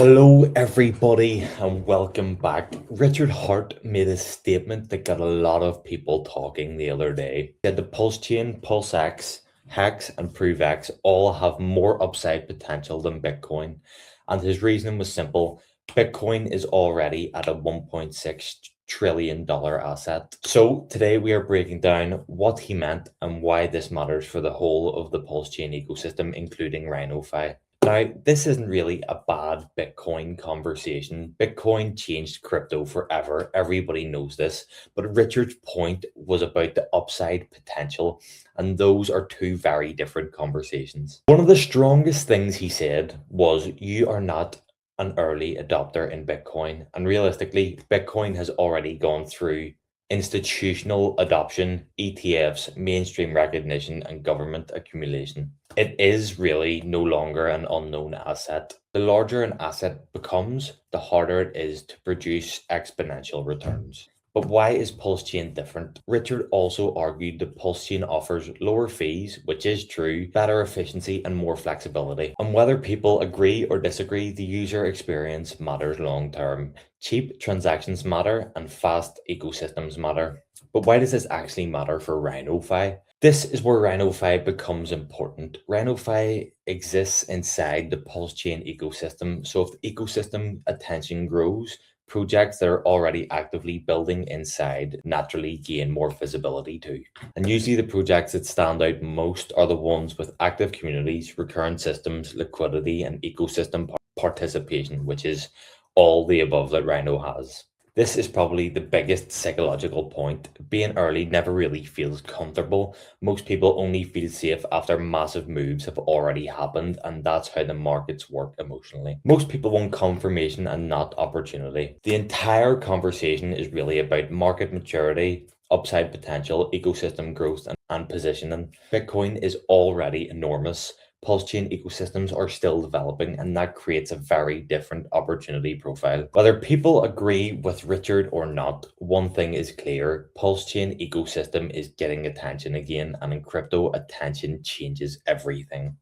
Hello, everybody, and welcome back. Richard Hart made a statement that got a lot of people talking the other day. He said the PulseChain, PulseX, HEX, and ProveX all have more upside potential than Bitcoin. And his reasoning was simple. Bitcoin is already at a $1.6 trillion asset. So today we are breaking down what he meant and why this matters for the whole of the PulseChain ecosystem, including RhinoFi. Now, this isn't really a bad Bitcoin conversation. Bitcoin changed crypto forever. Everybody knows this. But Richard's point was about the upside potential, and those are two very different conversations. One of the strongest things he said was, you are not an early adopter in Bitcoin. And realistically, Bitcoin has already gone through institutional adoption, ETFs, mainstream recognition, and government accumulation. It is really no longer an unknown asset. The larger an asset becomes, the harder it is to produce exponential returns. But why is PulseChain different? Richard also argued that PulseChain offers lower fees, which is true, better efficiency, and more flexibility. And whether people agree or disagree, the user experience matters long term. Cheap transactions matter and fast ecosystems matter. But why does this actually matter for RhinoFi? This is where RhinoFi becomes important. RhinoFi exists inside the PulseChain ecosystem. So if the ecosystem attention grows, projects that are already actively building inside naturally gain more visibility too. And usually the projects that stand out most are the ones with active communities, recurrent systems, liquidity, and ecosystem participation, which is all the above that Rhino has. This is probably the biggest psychological point. Being early never really feels comfortable. Most people only feel safe after massive moves have already happened, and that's how the markets work emotionally. Most people want confirmation and not opportunity. The entire conversation is really about market maturity, upside potential, ecosystem growth, and positioning. Bitcoin is already enormous. PulseChain ecosystems are still developing, and that creates a very different opportunity profile. Whether people agree with Richard or not, one thing is clear: PulseChain ecosystem is getting attention again, and in crypto, attention changes everything.